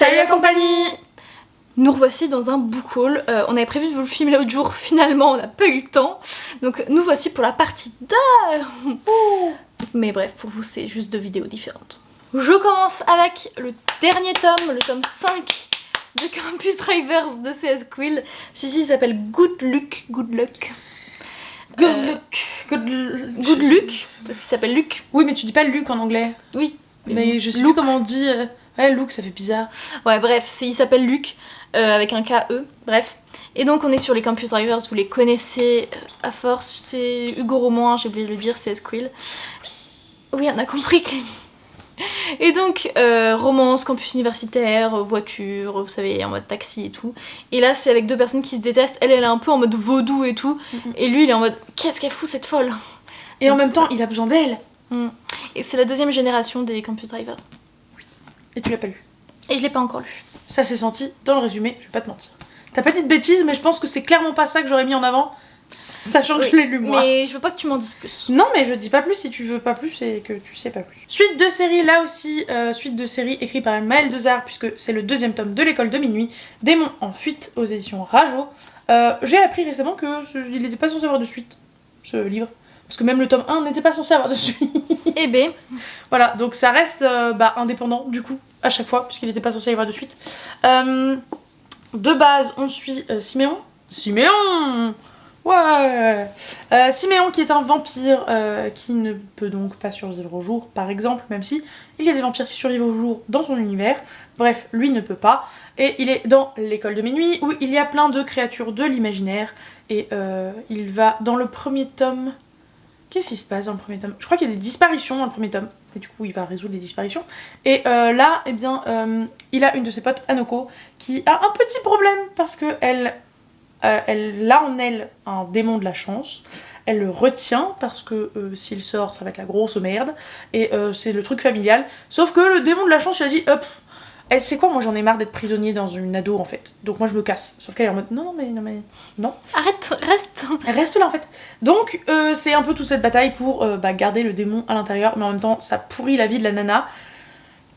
Salut la compagnie! Nous revoici dans un book haul. On avait prévu de vous le filmer l'autre jour, finalement on n'a pas eu le temps. Donc nous voici pour la partie 2. Mais bref, pour vous c'est juste 2 vidéos différentes. Je commence avec le dernier tome, le tome 5 de Campus Drivers de CS Quill. Celui-ci s'appelle Good Luck. Good Luck, parce qu'il s'appelle Luc. Oui, mais tu dis pas Luc en anglais. Oui. Mais je sais plus comment on dit. Ouais, Luc, ça fait bizarre. Ouais, bref, il s'appelle Luc, avec un K-E, bref. Et donc on est sur les Campus Drivers, vous les connaissez à force, c'est Hugo Roman, j'ai oublié de le dire, CS Quill. Oui, on a compris, Clémy. Et donc, romance, campus universitaire, voiture, vous savez, en mode taxi et tout. Et là, c'est avec 2 personnes qui se détestent. Elle est un peu en mode vaudou et tout. Et lui, il est en mode, qu'est-ce qu'elle fout cette folle? Et en même temps, il a besoin d'elle. Et c'est la 2e génération des Campus Drivers. Oui. Et tu l'as pas lu. Et je l'ai pas encore lu. Ça s'est senti dans le résumé, je vais pas te mentir. T'as pas dit de bêtises, mais je pense que c'est clairement pas ça que j'aurais mis en avant, sachant que je l'ai lu moi. Mais je veux pas que tu m'en dises plus. Non, mais je dis pas plus si tu veux pas plus et que tu sais pas plus. Suite de série, là aussi, suite de série écrite par Maëlle Dezard, puisque c'est le 2e tome de l'école de minuit, Démon en fuite aux éditions Rajo. J'ai appris récemment qu'il n'était pas censé avoir de suite, ce livre. Parce que même le tome 1 n'était pas censé avoir de suite. Eh ben. Voilà, donc ça reste indépendant du coup, à chaque fois, puisqu'il n'était pas censé y avoir de suite. De base, on suit Siméon. Siméon! Ouais! Siméon qui est un vampire qui ne peut donc pas survivre au jour, par exemple, même si il y a des vampires qui survivent au jour dans son univers. Bref, lui ne peut pas. Et il est dans l'école de minuit où il y a plein de créatures de l'imaginaire. Et il va dans le premier tome... Qu'est-ce qui se passe dans le premier tome? Je crois qu'il y a des disparitions dans le premier tome. Et du coup, il va résoudre les disparitions. Et là, eh bien, il a une de ses potes, Anoko, qui a un petit problème parce que elle a en elle un démon de la chance. Elle le retient parce que s'il sort, ça va être la grosse merde. Et c'est le truc familial. Sauf que le démon de la chance, il a dit hop. C'est quoi, moi j'en ai marre d'être prisonnier dans une ado en fait. Donc moi je me casse. Sauf qu'elle est en mode non. Arrête, reste. Elle reste là en fait. Donc c'est un peu toute cette bataille pour garder le démon à l'intérieur. Mais en même temps ça pourrit la vie de la nana.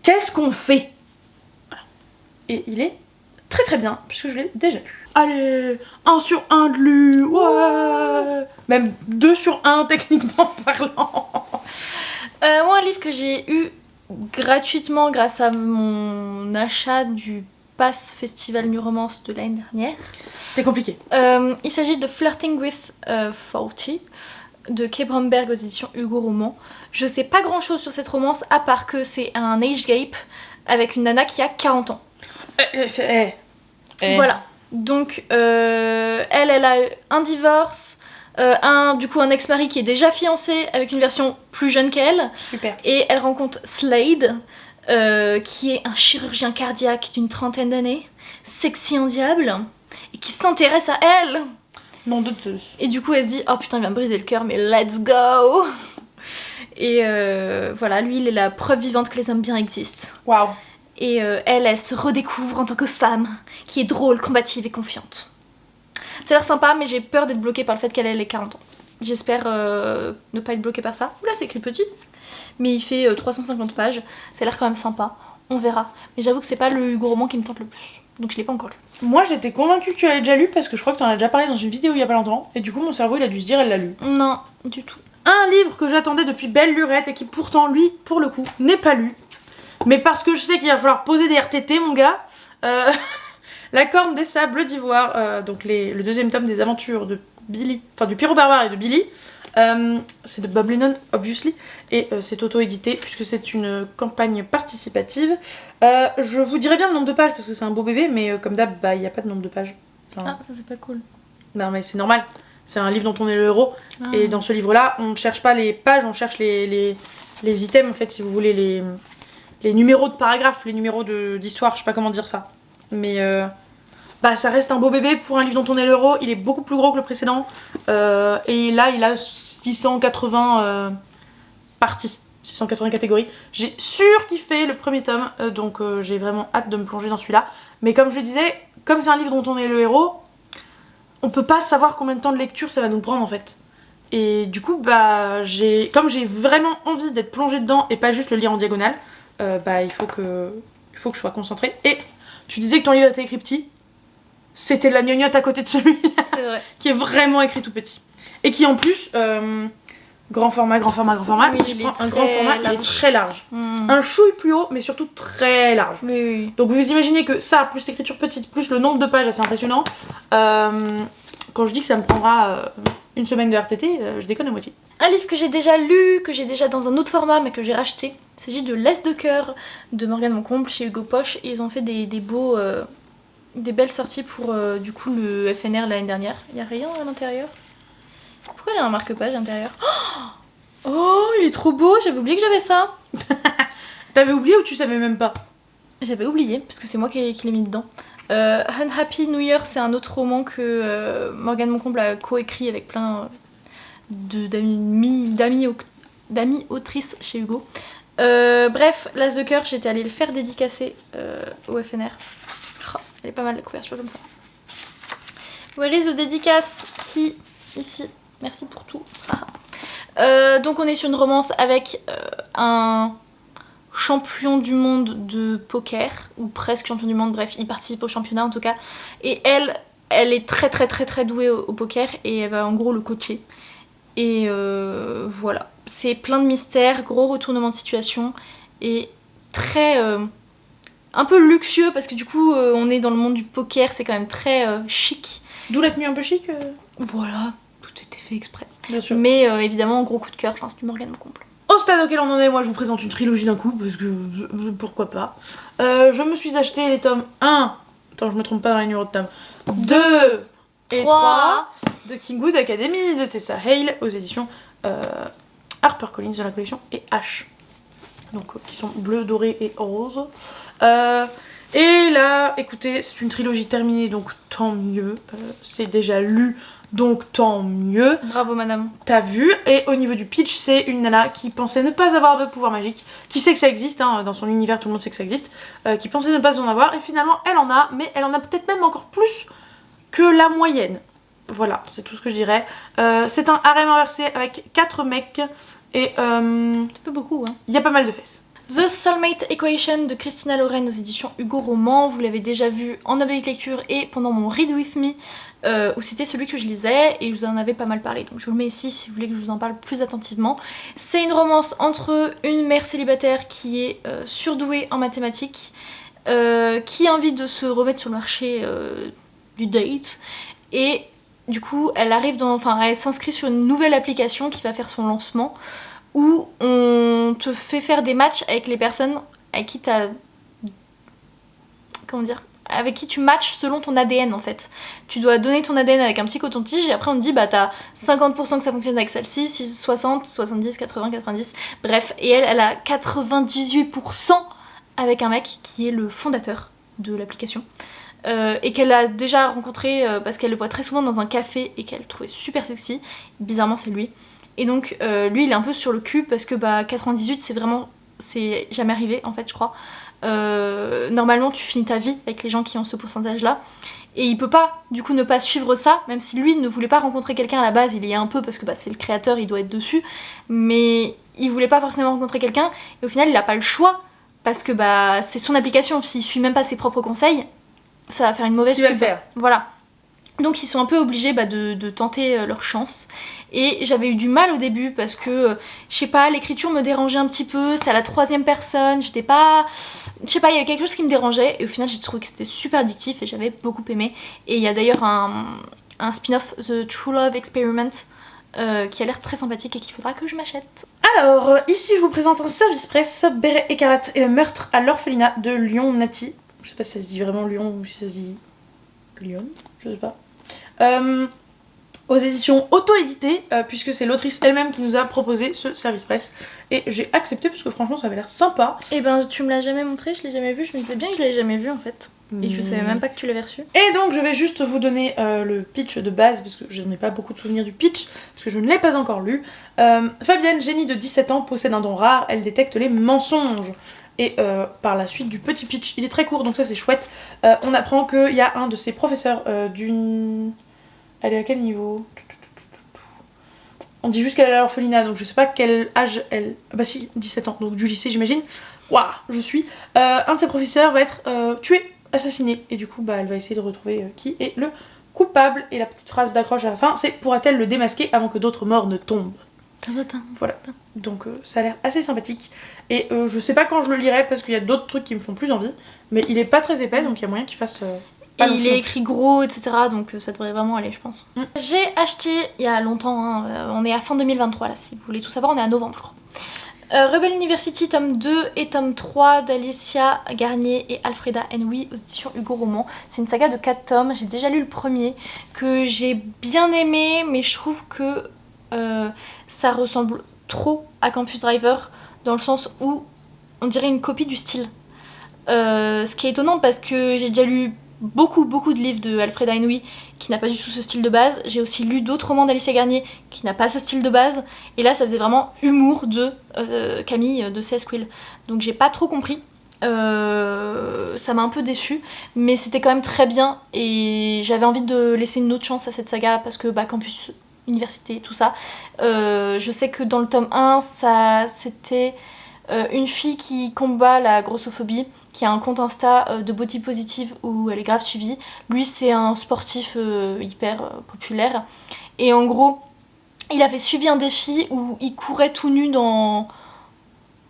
Qu'est-ce qu'on fait? Voilà. Et il est très très bien puisque je l'ai déjà lu. Allez, 1 sur 1 de lu. Ouais. Même 2 sur 1 techniquement parlant. Moi un livre que j'ai eu gratuitement grâce à mon achat du Pass Festival New Romance de l'année dernière. C'est compliqué. Il s'agit de Flirting with 40 de Kay Bromberg aux éditions Hugo Roman. Je sais pas grand chose sur cette romance à part que c'est un age gap avec une nana qui a 40 ans. Voilà. Donc elle a un divorce. Un ex-mari qui est déjà fiancé avec une version plus jeune qu'elle. Super. Et elle rencontre Slade, qui est un chirurgien cardiaque d'une 30aine d'années, sexy en diable, et qui s'intéresse à elle. Non de Zeus. Et du coup elle se dit, oh putain il va me briser le cœur, mais let's go. Et voilà, lui il est la preuve vivante que les hommes bien existent. Waouh. Et elle se redécouvre en tant que femme, qui est drôle, combative et confiante. Ça a l'air sympa, mais j'ai peur d'être bloquée par le fait qu'elle ait les 40 ans. J'espère ne pas être bloquée par ça. Oula, c'est écrit petit. Mais il fait 350 pages. Ça a l'air quand même sympa. On verra. Mais j'avoue que c'est pas le Hugo Roman qui me tente le plus. Donc je l'ai pas encore lu. Moi, j'étais convaincue que tu l'avais déjà lu parce que je crois que tu en as déjà parlé dans une vidéo il y a pas longtemps. Et du coup, mon cerveau, il a dû se dire, elle l'a lu. Non, du tout. Un livre que j'attendais depuis belle lurette et qui pourtant, lui, pour le coup, n'est pas lu. Mais parce que je sais qu'il va falloir poser des RTT, mon gars. La Corne des Sables d'Ivoire, donc le 2e tome des aventures de Billy, enfin du Pierrot Barbare et de Billy. C'est de Bob Lennon, obviously, et c'est auto-édité puisque c'est une campagne participative. Je vous dirai bien le nombre de pages parce que c'est un beau bébé, mais comme d'hab, il n'y a pas de nombre de pages. Enfin, Ah, ça c'est pas cool. Non, mais c'est normal, c'est un livre dont on est le héros, et dans ce livre-là, on ne cherche pas les pages, on cherche les items, en fait, si vous voulez, les numéros de paragraphes, les numéros d'histoire, je sais pas comment dire ça. Mais ça reste un beau bébé pour un livre dont on est l'héros. Il est beaucoup plus gros que le précédent. Et là, il a 680 parties, 680 catégories. J'ai surkiffé le premier tome, donc j'ai vraiment hâte de me plonger dans celui-là. Mais comme je le disais, comme c'est un livre dont on est le héros, on peut pas savoir combien de temps de lecture ça va nous prendre en fait. Et du coup, comme j'ai vraiment envie d'être plongée dedans et pas juste le lire en diagonale, il faut que je sois concentrée. Et Tu disais que ton livre était écrit petit. C'était de la gnognotte à côté de celui-là. C'est vrai. Qui est vraiment écrit tout petit. Et qui en plus, grand format, Oui, si je il prends est un grand très format, il est large. très large. Mm. Un chouille plus haut, mais surtout très large. Oui, oui. Donc vous imaginez que ça, plus l'écriture petite, plus le nombre de pages assez impressionnant, quand je dis que ça me prendra une semaine de RTT, je déconne à moitié. Un livre que j'ai déjà lu, que j'ai déjà dans un autre format, mais que j'ai racheté. Il s'agit de Laisse de cœur de Morgane Moncomble chez Hugo Poche. Et ils ont fait des beaux, des belles sorties pour du coup le FNR l'année dernière. Il n'y a rien à l'intérieur. Pourquoi il y a un marque-page à l'intérieur? Oh, il est trop beau, j'avais oublié que j'avais ça. T'avais oublié ou tu savais même pas? J'avais oublié, parce que c'est moi qui l'ai mis dedans. Unhappy New Year, c'est un autre roman que Morgane Moncomble a coécrit avec plein d'amis autrices chez Hugo. Bref, L'As de cœur, j'étais allée le faire dédicacer au FNR. Oh, elle est pas mal la couverture comme ça. Where is the dédicace? Qui? Ici. Merci pour tout. Donc on est sur une romance avec un champion du monde de poker, ou presque champion du monde, bref, il participe au championnat en tout cas. Et elle est très douée au poker et elle va en gros le coacher. Et voilà, c'est plein de mystères, gros retournement de situation et très un peu luxueux parce que du coup on est dans le monde du poker, c'est quand même très chic. D'où la tenue un peu chic Voilà, tout était fait exprès. Bien sûr. Mais évidemment, gros coup de cœur, c'est du Morgane Moncomble. Au stade auquel on en est, moi je vous présente une trilogie d'un coup, parce que pourquoi pas. Je me suis acheté les tomes 1, attends je me trompe pas dans les numéros de tomes, 2 et 3 de Kingwood Academy de Tessa Hale aux éditions HarperCollins de la collection et H. Donc qui sont bleus, dorés et roses. Et là, écoutez, c'est une trilogie terminée, donc tant mieux. C'est déjà lu, donc tant mieux. Bravo madame. T'as vu. Et au niveau du pitch, c'est une nana qui pensait ne pas avoir de pouvoir magique, qui sait que ça existe, hein, dans son univers tout le monde sait que ça existe, qui pensait ne pas en avoir, et finalement elle en a, mais elle en a peut-être même encore plus que la moyenne. Voilà, c'est tout ce que je dirais. C'est un harem inversé avec 4 mecs, et Ça fait beaucoup, hein. il y a pas mal de fesses. The Soulmate Equation de Christina Loren aux éditions Hugo Roman. Vous l'avez déjà vu en update lecture et pendant mon Read With Me, où c'était celui que je lisais et je vous en avais pas mal parlé. Donc je vous le mets ici si vous voulez que je vous en parle plus attentivement. C'est une romance entre une mère célibataire qui est surdouée en mathématiques, qui a envie de se remettre sur le marché du date. Et du coup, elle s'inscrit sur une nouvelle application qui va faire son lancement, où on te fait faire des matchs avec les personnes avec qui t'as... Comment dire ? Avec qui tu matches selon ton ADN en fait. Tu dois donner ton ADN avec un petit coton-tige et après on te dit bah t'as 50% que ça fonctionne avec celle-ci, 60, 70, 80, 90, bref. Et elle a 98% avec un mec qui est le fondateur de l'application. Et qu'elle a déjà rencontré parce qu'elle le voit très souvent dans un café et qu'elle trouvait super sexy. Bizarrement c'est lui. Et donc lui il est un peu sur le cul parce que 98 c'est jamais arrivé en fait je crois. Normalement tu finis ta vie avec les gens qui ont ce pourcentage là et il peut pas du coup ne pas suivre ça, même si lui ne voulait pas rencontrer quelqu'un à la base, il y est un peu parce que c'est le créateur, il doit être dessus, mais il voulait pas forcément rencontrer quelqu'un et au final il a pas le choix parce que c'est son application, s'il suit même pas ses propres conseils ça va faire une mauvaise Qui va le faire. Voilà. Donc ils sont un peu obligés de tenter leur chance. Et j'avais eu du mal au début parce que, je sais pas, l'écriture me dérangeait un petit peu, c'est à la 3e personne, j'étais pas... Je sais pas, il y avait quelque chose qui me dérangeait et au final j'ai trouvé que c'était super addictif et j'avais beaucoup aimé. Et il y a d'ailleurs un spin-off, The True Love Experiment, qui a l'air très sympathique et qu'il faudra que je m'achète. Alors, ici je vous présente un service presse, Béret écarlate et le meurtre à l'orphelinat de Lyon Nati. Je sais pas si ça se dit vraiment Lyon ou si ça se dit Lyon, je sais pas. Aux éditions auto-éditées, puisque c'est l'autrice elle-même qui nous a proposé ce service presse. Et j'ai accepté parce que franchement ça avait l'air sympa. Et tu me l'as jamais montré, je l'ai jamais vu, je me disais bien que je l'avais jamais vu en fait. Et je savais même pas que tu l'avais reçu. Et donc je vais juste vous donner le pitch de base, parce que je n'ai pas beaucoup de souvenirs du pitch, parce que je ne l'ai pas encore lu. Fabienne, génie de 17 ans, possède un don rare, elle détecte les mensonges. Et par la suite du petit pitch, il est très court donc ça c'est chouette, on apprend qu'il y a un de ses professeurs d'une... Elle est à quel niveau? On dit juste qu'elle est à l'orphelinat, donc je sais pas quel âge elle... Bah si, 17 ans, donc du lycée j'imagine. Waouh, je suis. Un de ses professeurs va être tué assassiné. Et du coup, elle va essayer de retrouver qui est le coupable. Et la petite phrase d'accroche à la fin, c'est pourra-t-elle le démasquer avant que d'autres morts ne tombent. Voilà. Donc ça a l'air assez sympathique. Et je sais pas quand je le lirai parce qu'il y a d'autres trucs qui me font plus envie. Mais il est pas très épais, donc il y a moyen qu'il fasse... et il est écrit gros, etc. Donc ça devrait vraiment aller, je pense. J'ai acheté il y a longtemps, hein, on est à fin 2023 là, si vous voulez tout savoir, on est à novembre, je crois. Rebel University tome 2 et tome 3 d'Alicia Garnier et Alfreda Henry aux éditions Hugo Roman. C'est une saga de 4 tomes, j'ai déjà lu le premier que j'ai bien aimé, mais je trouve que ça ressemble trop à Campus Driver dans le sens où on dirait une copie du style. Ce qui est étonnant parce que j'ai déjà lu beaucoup de livres de Alfreda Henry qui n'a pas du tout ce style de base. J'ai aussi lu d'autres romans d'Alicia Garnier qui n'a pas ce style de base. Et là, ça faisait vraiment humour de Camille de C.S. Quill. Donc j'ai pas trop compris. Ça m'a un peu déçue. Mais c'était quand même très bien. Et j'avais envie de laisser une autre chance à cette saga parce que Campus Université, tout ça. Je sais que dans le tome 1, c'était une fille qui combat la grossophobie, qui a un compte Insta de body positive où elle est grave suivie. Lui, c'est un sportif hyper populaire. Et en gros, il avait suivi un défi où il courait tout nu dans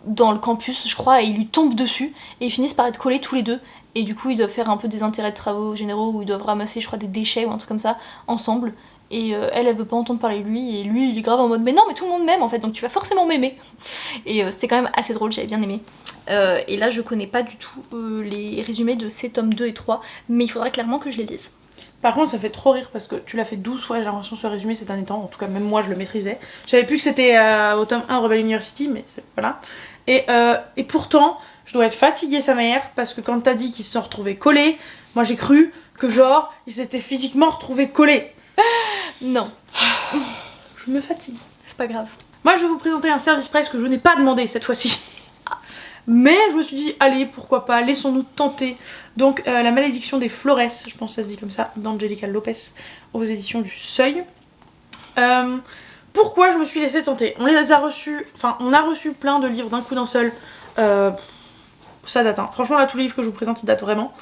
le campus, je crois, et il lui tombe dessus. Et ils finissent par être collés tous les deux. Et du coup, ils doivent faire un peu des intérêts de travaux généraux où ils doivent ramasser, je crois, des déchets ou un truc comme ça, ensemble. Et elle veut pas entendre parler de lui, et lui il est grave en mode mais non mais tout le monde m'aime en fait, donc tu vas forcément m'aimer. Et c'était quand même assez drôle, j'avais bien aimé. Et là je connais pas du tout les résumés de ces tomes 2 et 3, mais il faudra clairement que je les lise. Par contre ça fait trop rire parce que tu l'as fait 12 fois j'ai l'impression ce résumé ces derniers temps, en tout cas même moi je le maîtrisais. Je savais plus que c'était au tome 1 Rebel University, mais voilà. Et pourtant je dois être fatiguée sa mère parce que quand t'as dit qu'ils se sont retrouvés collés, moi j'ai cru que genre ils s'étaient physiquement retrouvés collés. Non. Je me fatigue. C'est pas grave. Moi je vais vous présenter un service presse que je n'ai pas demandé cette fois-ci. Mais je me suis dit, allez, pourquoi pas, laissons-nous tenter. Donc La malédiction des Flores, je pense que ça se dit comme ça, d'Angelica Lopez, aux éditions du Seuil. Pourquoi je me suis laissée tenter? On les a reçus, enfin on a reçu plein de livres d'un coup d'un seul. Ça date, hein. Franchement là tous les livres que je vous présente ils datent vraiment.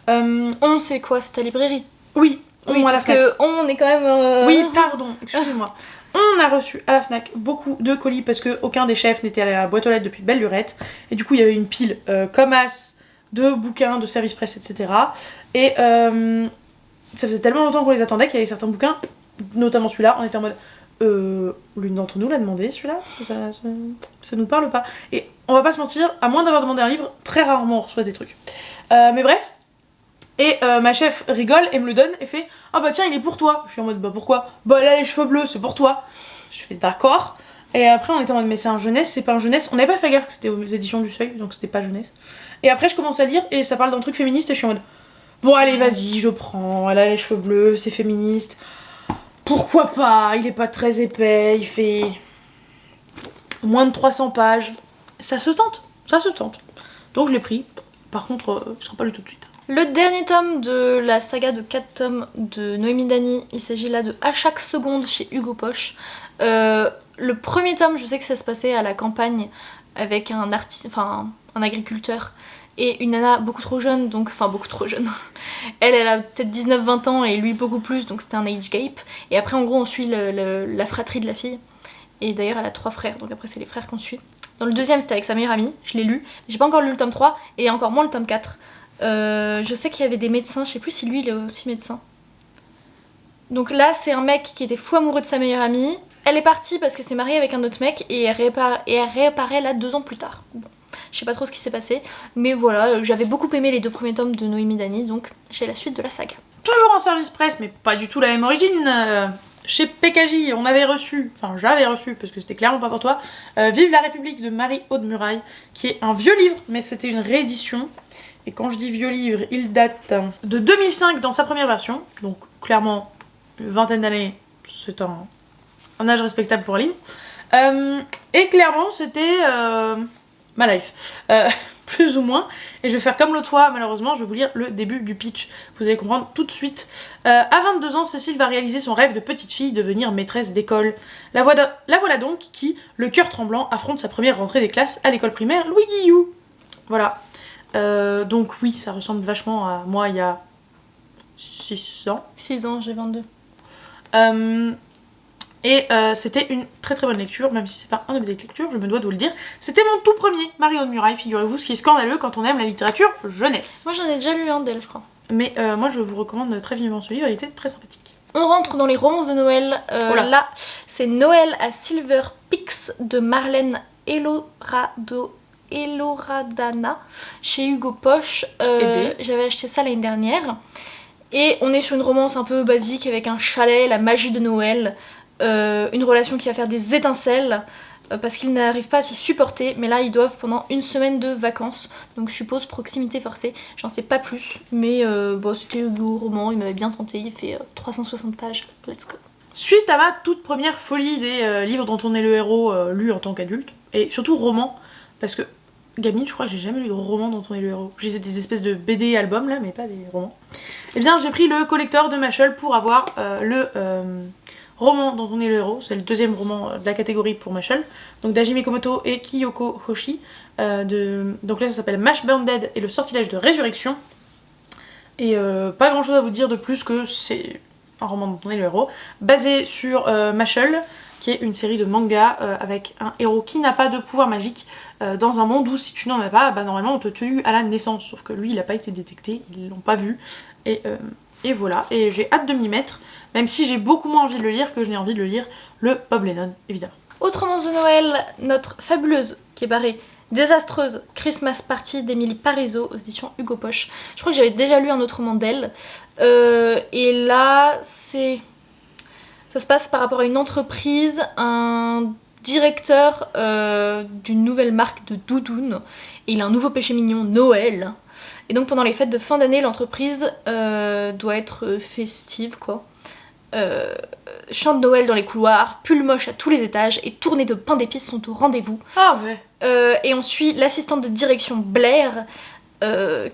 On sait quoi, c'est ta librairie? Oui. Oui, parce que on est quand même... Oui, pardon, excusez-moi. On a reçu à la FNAC beaucoup de colis parce qu'aucun des chefs n'était à la boîte aux lettres depuis belle lurette. Et du coup, il y avait une pile comme as de bouquins, de services presse, etc. Et ça faisait tellement longtemps qu'on les attendait qu'il y avait certains bouquins, notamment celui-là, on était en mode l'une d'entre nous l'a demandé celui-là, ça nous parle pas. Et on va pas se mentir, à moins d'avoir demandé un livre, très rarement on reçoit des trucs. Mais bref. Et ma chef rigole et me le donne et fait « Ah bah tiens, il est pour toi !» Je suis en mode « Bah pourquoi ?»« Bah là, les cheveux bleus, c'est pour toi !» Je fais « D'accord !» Et après, on était en mode « Mais c'est un jeunesse, c'est pas un jeunesse ?» On n'avait pas fait gaffe que c'était aux éditions du Seuil, donc c'était pas jeunesse. Et après, je commence à lire et ça parle d'un truc féministe et je suis en mode « Bon allez, vas-y, je prends, elle a les cheveux bleus, c'est féministe. Pourquoi pas, il est pas très épais, il fait moins de 300 pages. Ça se tente, ça se tente. » Donc je l'ai pris. Par contre, il sera pas lu tout de suite. Le dernier tome de la saga de 4 tomes de Noémie Dany, il s'agit là de À chaque seconde chez Hugo Poche. Le premier tome, je sais que ça se passait à la campagne avec un agriculteur et une nana beaucoup trop jeune, donc enfin beaucoup trop jeune. Elle a peut-être 19-20 ans et lui beaucoup plus, donc c'était un age gap. Et après en gros on suit la fratrie de la fille. Et d'ailleurs elle a 3 frères, donc après c'est les frères qu'on suit. Dans le deuxième c'était avec sa meilleure amie, je l'ai lu. J'ai pas encore lu le tome 3 et encore moins le tome 4. Je sais qu'il y avait des médecins, je sais plus si lui il est aussi médecin. Donc là c'est un mec qui était fou amoureux de sa meilleure amie. Elle est partie parce qu'elle s'est mariée avec un autre mec et elle réapparaît là 2 ans plus tard. Bon, je sais pas trop ce qui s'est passé, mais voilà, j'avais beaucoup aimé les 2 premiers tomes de Noémie Dany, donc j'ai la suite de la saga. Toujours en service presse, mais pas du tout la même origine. Chez PKJ, on avait reçu, enfin j'avais reçu, parce que c'était clairement pas pour toi, Vive la République de Marie-Aude Muraille, qui est un vieux livre, mais c'était une réédition. Et quand je dis vieux livre, il date de 2005 dans sa première version, donc clairement une vingtaine d'années, c'est un âge respectable pour un livre. Et clairement c'était ma life, plus ou moins. Et je vais faire comme l'autre fois, malheureusement, je vais vous lire le début du pitch. Vous allez comprendre tout de suite. À 22 ans, Cécile va réaliser son rêve de petite fille, devenir maîtresse d'école. La voilà donc qui, le cœur tremblant, affronte sa première rentrée des classes à l'école primaire Louis Guillou. Voilà. Donc oui, ça ressemble vachement à moi il y a 6 ans. 6 ans, j'ai 22. C'était une très très bonne lecture, même si c'est pas un de mes lectures, je me dois de vous le dire. C'était mon tout premier Marion de Muraille, figurez-vous, ce qui est scandaleux quand on aime la littérature jeunesse. Moi j'en ai déjà lu un d'elle, je crois. Mais moi je vous recommande très vivement ce livre, il était très sympathique. On rentre dans les romances de Noël. Là, c'est Noël à Silver Peaks de Marlène Eloradana chez Hugo Poche. J'avais acheté ça l'année dernière. Et on est sur une romance un peu basique avec un chalet, la magie de Noël, une relation qui va faire des étincelles parce qu'ils n'arrivent pas à se supporter, mais là ils doivent pendant une semaine de vacances, donc je suppose proximité forcée, j'en sais pas plus, mais bon, c'était Hugo roman, il m'avait bien tenté, il fait 360 pages, let's go. Suite à ma toute première folie des livres dont on est le héros lus en tant qu'adulte, et surtout roman, parce que gamine, je crois que j'ai jamais lu de roman dont on est le héros. J'ai des espèces de BD albums là, mais pas des romans. Et bien j'ai pris le collector de Mashal pour avoir le roman dont on est le héros. C'est le deuxième roman de la catégorie pour Mashal. Donc d'Hajime Komoto et Kiyoko Hoshi. Donc là ça s'appelle Mash Burn Dead et le sortilège de résurrection. Et pas grand chose à vous dire de plus que c'est un roman dont on est le héros. Basé sur Mashal, qui est une série de mangas avec un héros qui n'a pas de pouvoir magique dans un monde où si tu n'en as pas, bah, normalement on te tue à la naissance, sauf que lui il n'a pas été détecté, ils l'ont pas vu, et voilà, et j'ai hâte de m'y mettre, même si j'ai beaucoup moins envie de le lire que je n'ai envie de le lire, le Bob Lennon, évidemment. Autre romance de Noël, notre fabuleuse, qui est barrée, désastreuse Christmas Party d'Émilie Parizeau aux éditions Hugo Poche. Je crois que j'avais déjà lu un autre roman d'elle, et là ça se passe par rapport à une entreprise, un directeur d'une nouvelle marque de doudoune, et il a un nouveau péché mignon, Noël. Et donc pendant les fêtes de fin d'année, l'entreprise doit être festive, quoi. Chant de Noël dans les couloirs, pull moche à tous les étages, et tournées de pain d'épices sont au rendez-vous. Ah ouais. Et on suit l'assistante de direction Blair,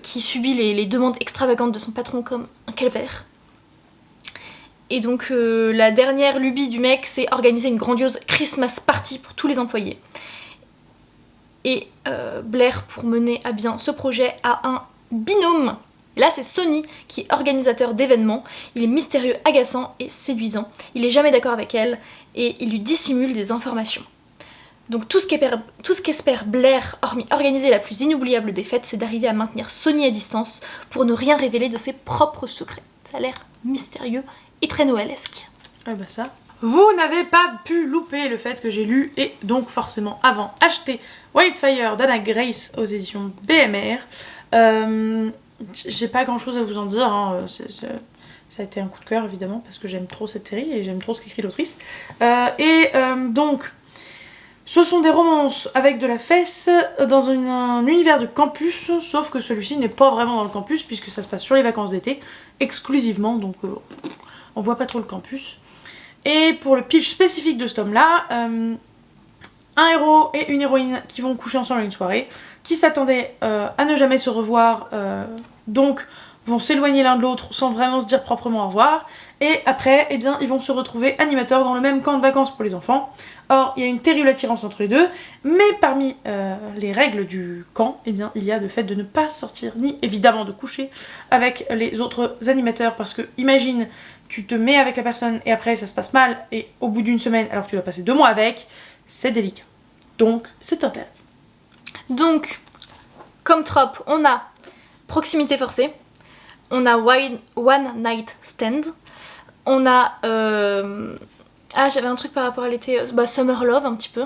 qui subit les demandes extravagantes de son patron comme un calvaire. Et donc la dernière lubie du mec, c'est organiser une grandiose Christmas party pour tous les employés. Et Blair, pour mener à bien ce projet, a un binôme. Là, c'est Sonny qui est organisateur d'événements. Il est mystérieux, agaçant et séduisant. Il est jamais d'accord avec elle et il lui dissimule des informations. Donc tout ce qu'espère Blair, hormis organiser la plus inoubliable des fêtes, c'est d'arriver à maintenir Sonny à distance pour ne rien révéler de ses propres secrets. Ça a l'air mystérieux et très noëlesque. Ah bah ça. Vous n'avez pas pu louper le fait que j'ai lu et donc forcément avant acheté Wildfire d'Anna Grace aux éditions BMR. J'ai pas grand chose à vous en dire, hein. Ça a été un coup de cœur évidemment parce que j'aime trop cette série et j'aime trop ce qu'écrit l'autrice. Donc ce sont des romances avec de la fesse dans un univers de campus, sauf que celui-ci n'est pas vraiment dans le campus puisque ça se passe sur les vacances d'été exclusivement, donc on voit pas trop le campus. Et pour le pitch spécifique de ce tome-là, un héros et une héroïne qui vont coucher ensemble à une soirée, qui s'attendaient à ne jamais se revoir, donc vont s'éloigner l'un de l'autre sans vraiment se dire proprement au revoir, et après, eh bien, ils vont se retrouver animateurs dans le même camp de vacances pour les enfants. Or, il y a une terrible attirance entre les deux, mais parmi les règles du camp, eh bien, il y a le fait de ne pas sortir, ni évidemment de coucher avec les autres animateurs, parce que imagine, tu te mets avec la personne et après ça se passe mal, et au bout d'une semaine, alors que tu vas passer 2 mois avec, c'est délicat. Donc, c'est interdit. Donc, comme trope, on a proximité forcée, on a One Night Stand, on a... Ah, j'avais un truc par rapport à l'été, Summer Love un petit peu.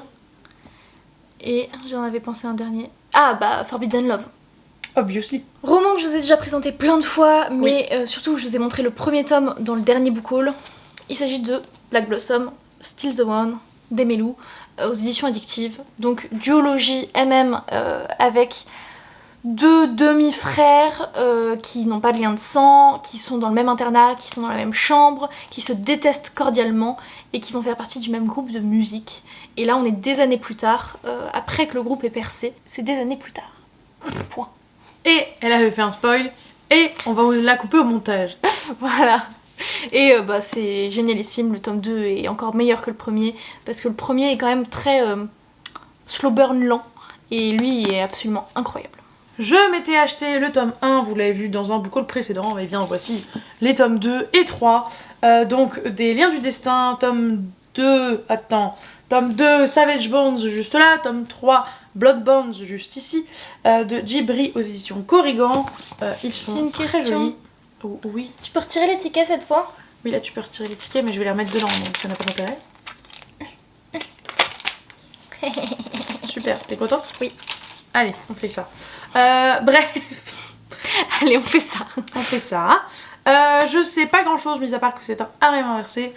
Et j'en avais pensé un dernier. Ah, Forbidden Love. Obviously. Roman que je vous ai déjà présenté plein de fois, mais oui. Surtout je vous ai montré le premier tome dans le dernier book haul. Il s'agit de Black Blossom, Still the One, d'Emelu, aux éditions addictives. Donc duologie MM avec 2 demi-frères qui n'ont pas de lien de sang, qui sont dans le même internat, qui sont dans la même chambre, qui se détestent cordialement et qui vont faire partie du même groupe de musique. Et là on est des années plus tard, après que le groupe est percé, c'est des années plus tard. Point. Et elle avait fait un spoil, et on va la couper au montage. Voilà. Et c'est génialissime, le tome 2 est encore meilleur que le premier, parce que le premier est quand même très slow burn lent, et lui il est absolument incroyable. Je m'étais acheté le tome 1, vous l'avez vu dans un book haul précédent, mais bien voici les tomes 2 et 3. Donc des Liens du Destin, tome 2, tome 2 Savage Bones juste là, tome 3 Blood Bones juste ici, de Djibri aux éditions Corrigan. Ils sont très jolis. Oh, oui. Tu peux retirer les tickets cette fois? Oui, là tu peux retirer les tickets, mais je vais les remettre dedans, donc ça n'a pas d'intérêt. Super, t'es contente? Oui. Allez, on fait ça. Bref. Allez, on fait ça. On fait ça. Je sais pas grand chose, mis à part que c'est un harem inversé.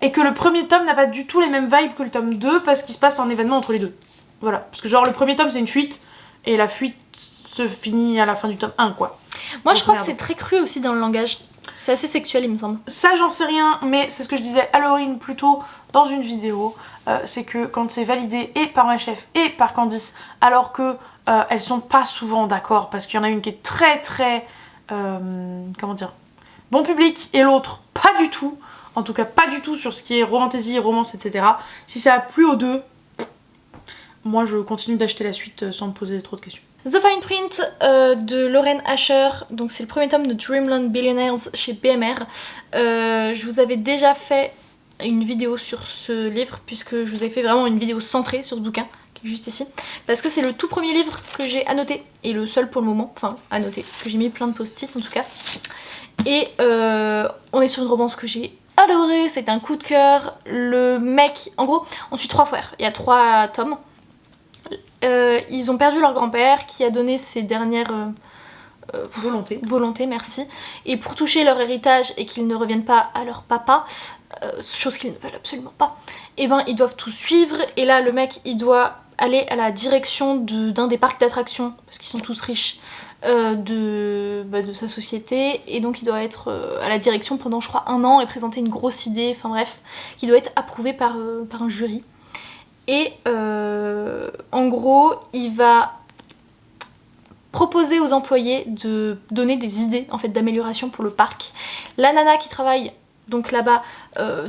Et que le premier tome n'a pas du tout les mêmes vibes que le tome 2 parce qu'il se passe un événement entre les deux. Voilà. Parce que genre le premier tome c'est une fuite et la fuite se finit à la fin du tome 1 quoi. Moi donc, je crois que c'est très cru aussi dans le langage. C'est assez sexuel il me semble. Ça j'en sais rien, mais c'est ce que je disais à Laurine plus tôt dans une vidéo. C'est que quand c'est validé et par ma chef et par Candice, alors que elles sont pas souvent d'accord parce qu'il y en a une qui est très comment dire, bon public et l'autre pas du tout. En tout cas pas du tout sur ce qui est romantasy, romance, etc. Si ça a plu aux deux, moi je continue d'acheter la suite sans me poser trop de questions. The Fine Print de Lauren Asher, donc c'est le premier tome de Dreamland Billionaires chez BMR. Je vous avais déjà fait une vidéo sur ce livre puisque je vous ai fait vraiment une vidéo centrée sur ce bouquin qui est juste ici. Parce que c'est le tout premier livre que j'ai annoté et le seul pour le moment, enfin annoté, que j'ai mis plein de post-it en tout cas. Et on est sur une romance que j'ai adorée, c'était un coup de cœur. Le mec, en gros, on suit 3 frères, il y a 3 tomes. Ils ont perdu leur grand-père qui a donné ses dernières volontés, merci. Et pour toucher leur héritage et qu'ils ne reviennent pas à leur papa, chose qu'ils ne veulent absolument pas, et ben ils doivent tout suivre. Et là le mec il doit aller à la direction d'un des parcs d'attractions, parce qu'ils sont tous riches, de sa société. Et donc il doit être à la direction pendant je crois 1 an et présenter une grosse idée, enfin bref, qui doit être approuvée par un jury. Et en gros, il va proposer aux employés de donner des idées en fait d'amélioration pour le parc. La nana qui travaille donc là-bas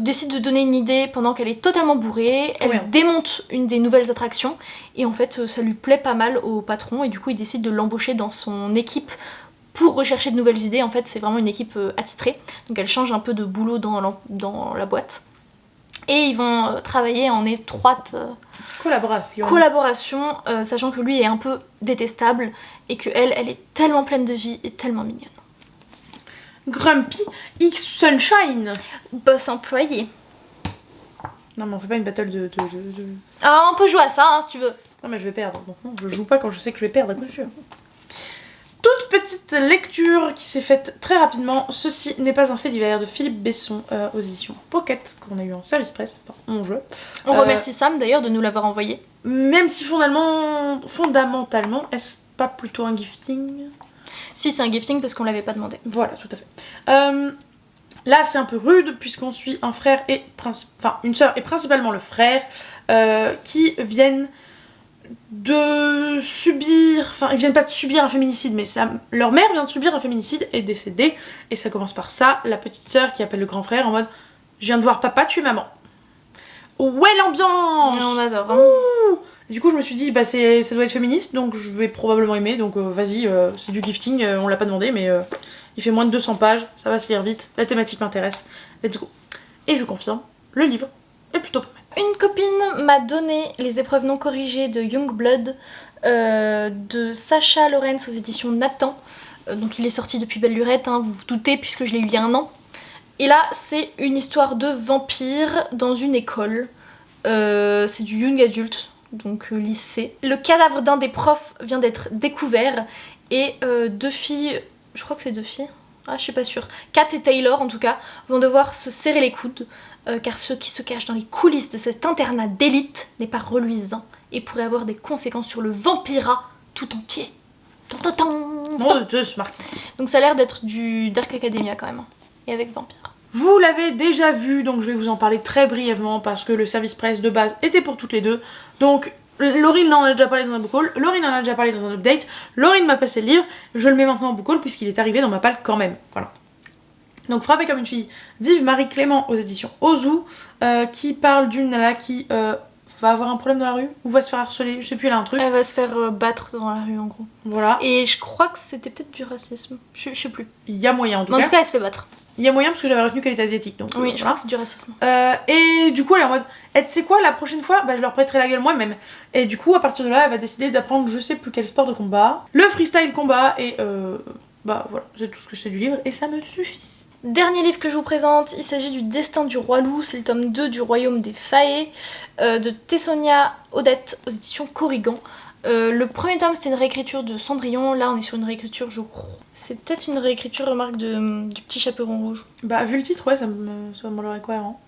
décide de donner une idée pendant qu'elle est totalement bourrée. Elle démonte une des nouvelles attractions et en fait ça lui plaît pas mal au patron et du coup il décide de l'embaucher dans son équipe pour rechercher de nouvelles idées. En fait c'est vraiment une équipe attitrée, donc elle change un peu de boulot dans la boîte. Et ils vont travailler en étroite collaboration, sachant que lui est un peu détestable et que elle est tellement pleine de vie et tellement mignonne. Grumpy X Sunshine. Boss employé. Non mais on fait pas une battle de... Ah on peut jouer à ça hein, si tu veux. Non mais je vais perdre, donc non, je joue pas quand je sais que je vais perdre à coup sûr. Toute petite lecture qui s'est faite très rapidement. Ceci n'est pas un fait divers de Philippe Besson aux éditions Pocket qu'on a eu en service presse, enfin mon jeu. On remercie Sam d'ailleurs de nous l'avoir envoyé. Même si fondamentalement, est-ce pas plutôt un gifting? Si c'est un gifting parce qu'on l'avait pas demandé. Voilà, tout à fait. Là c'est un peu rude puisqu'on suit un frère et une sœur et principalement le frère qui viennent de subir, enfin ils viennent pas de subir un féminicide mais leur mère vient de subir un féminicide et est décédée et ça commence par ça, la petite sœur qui appelle le grand frère en mode je viens de voir papa tuer maman. Ouais l'ambiance. On adore. Ouh. Du coup je me suis dit bah ça doit être féministe donc je vais probablement aimer donc vas-y c'est du gifting, on l'a pas demandé mais il fait moins de 200 pages, ça va se lire vite, la thématique m'intéresse, let's go. Et je confirme, le livre est plutôt pas mal. Une copine m'a donné les épreuves non corrigées de Youngblood de Sacha Lawrence aux éditions Nathan. Donc il est sorti depuis Belle Lurette, hein, vous vous doutez puisque je l'ai eu il y a 1 an. Et là c'est une histoire de vampire dans une école. C'est du young adulte, donc lycée. Le cadavre d'un des profs vient d'être découvert et 2 filles, je crois que c'est 2 filles, je suis pas sûre, Kat et Taylor en tout cas, vont devoir se serrer les coudes car ce qui se cache dans les coulisses de cet internat d'élite n'est pas reluisant et pourrait avoir des conséquences sur le vampirat tout entier. Mon Dieu, smart. Donc ça a l'air d'être du Dark Academia quand même, et avec vampire. Vous l'avez déjà vu, donc je vais vous en parler très brièvement parce que le service presse de base était pour toutes les deux. Donc Laurine en a déjà parlé dans un book haul, Laurine en a déjà parlé dans un update, Laurine m'a passé le livre, je le mets maintenant en book haul puisqu'il est arrivé dans ma palle quand même. Voilà. Donc Frapper comme une fille d'Yves Marie Clément aux éditions Ozu qui parle d'une nana qui va avoir un problème dans la rue ou va se faire harceler, je sais plus, elle a un truc. Elle va se faire battre dans la rue en gros. Voilà. Et je crois que c'était peut-être du racisme. Je sais plus. Il y a moyen en tout Mais cas. en tout cas, elle se fait battre. Il y a moyen parce que j'avais retenu qu'elle était asiatique. Donc, Oui, je crois que c'est du racisme. Et du coup, elle est en mode, tu sais quoi, la prochaine fois, bah, je leur prêterai la gueule moi-même. Et du coup, à partir de là, elle va décider d'apprendre je sais plus quel sport de combat. Le freestyle combat et bah voilà, c'est tout ce que je sais du livre et ça me suffit. Dernier livre que je vous présente, il s'agit du Destin du Roi Loup, c'est le tome 2 du Royaume des Fae, de Tessonia Odette aux éditions Corrigan. Le premier tome c'était une réécriture de Cendrillon, là on est sur une réécriture je crois. C'est peut-être une réécriture remarque du Petit Chaperon Rouge. Bah vu le titre ouais ça me l'aurait cohérent.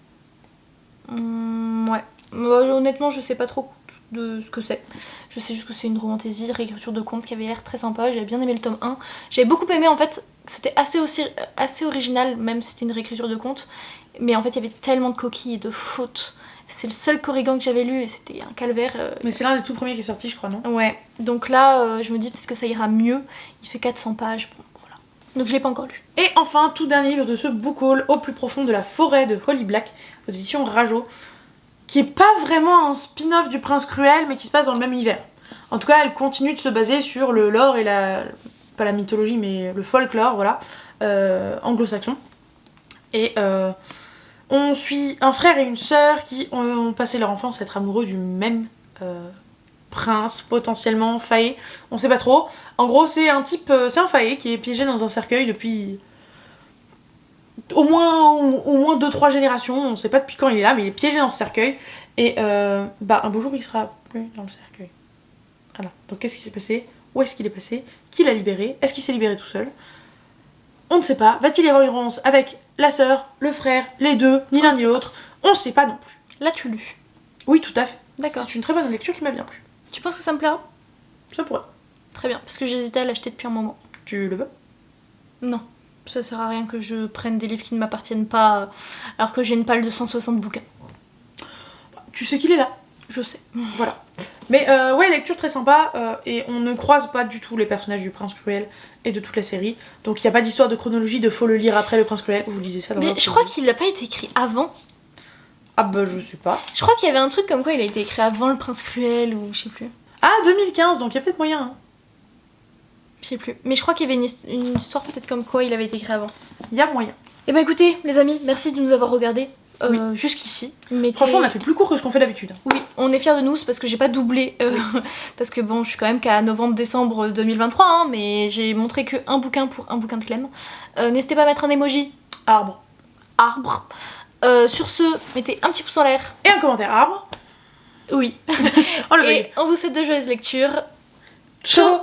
Ouais. Honnêtement je sais pas trop de ce que c'est. Je sais juste que c'est une romantaisie, réécriture de conte qui avait l'air très sympa, j'avais bien aimé le tome 1. J'avais beaucoup aimé en fait, c'était assez original même si c'était une réécriture de conte. Mais en fait il y avait tellement de coquilles et de fautes. C'est le seul Corrigan que j'avais lu et c'était un calvaire. Mais c'est l'un des tout premiers qui est sorti, je crois, non? Ouais, donc là, je me dis peut-être que ça ira mieux. Il fait 400 pages, bon, voilà. Donc je l'ai pas encore lu. Et enfin, tout dernier livre de ce book haul, Au plus profond de la forêt de Holly Black, aux éditions Rajo, qui est pas vraiment un spin-off du Prince Cruel, mais qui se passe dans le même univers. En tout cas, elle continue de se baser sur le lore et pas la mythologie, mais le folklore, voilà, anglo-saxon. Et on suit un frère et une sœur qui ont passé leur enfance à être amoureux du même prince, potentiellement faé, on sait pas trop. En gros, c'est un faé qui est piégé dans un cercueil depuis au moins 2-3 générations, on sait pas depuis quand il est là, mais il est piégé dans ce cercueil. Et bah un beau jour, il sera plus dans le cercueil. Voilà. Donc qu'est-ce qui s'est passé? Où est-ce qu'il est passé? Qui l'a libéré? Est-ce qu'il s'est libéré tout seul? On ne sait pas. Va-t-il y avoir une romance avec la sœur, le frère, les deux, ni l'un ni l'autre? On ne sait pas non plus. L'as-tu lu? Oui, tout à fait. D'accord. C'est une très bonne lecture qui m'a bien plu. Tu penses que ça me plaira? Ça pourrait. Très bien, parce que j'hésitais à l'acheter depuis un moment. Tu le veux? Non. Ça sert à rien que je prenne des livres qui ne m'appartiennent pas alors que j'ai une palle de 160 bouquins. Tu sais qu'il est là. Je sais. Voilà. Mais ouais, lecture très sympa et on ne croise pas du tout les personnages du Prince Cruel et de toute la série. Donc il n'y a pas d'histoire de chronologie de faut le lire après le Prince Cruel. Vous lisez ça dans Mais je crois qu'il n'a pas été écrit avant. Ah bah je sais pas. Je crois qu'il y avait un truc comme quoi il a été écrit avant le Prince Cruel ou je sais plus. Ah 2015, donc il y a peut-être moyen. Hein. Je sais plus. Mais je crois qu'il y avait une histoire peut-être comme quoi il avait été écrit avant. Il y a moyen. Et bah écoutez les amis, merci de nous avoir regardés Oui. jusqu'ici. Franchement on a fait plus court que ce qu'on fait d'habitude. Oui, on est fiers de nous, c'est parce que j'ai pas doublé. Parce que bon, je suis quand même qu'à novembre-décembre 2023, hein, mais j'ai montré que un bouquin pour un bouquin de Clem. N'hésitez pas à mettre un emoji Arbre. Sur ce, mettez un petit pouce en l'air. Et un commentaire arbre. Oui. Oh, le Et bug. on vous souhaite de joyeuses lectures. Ciao.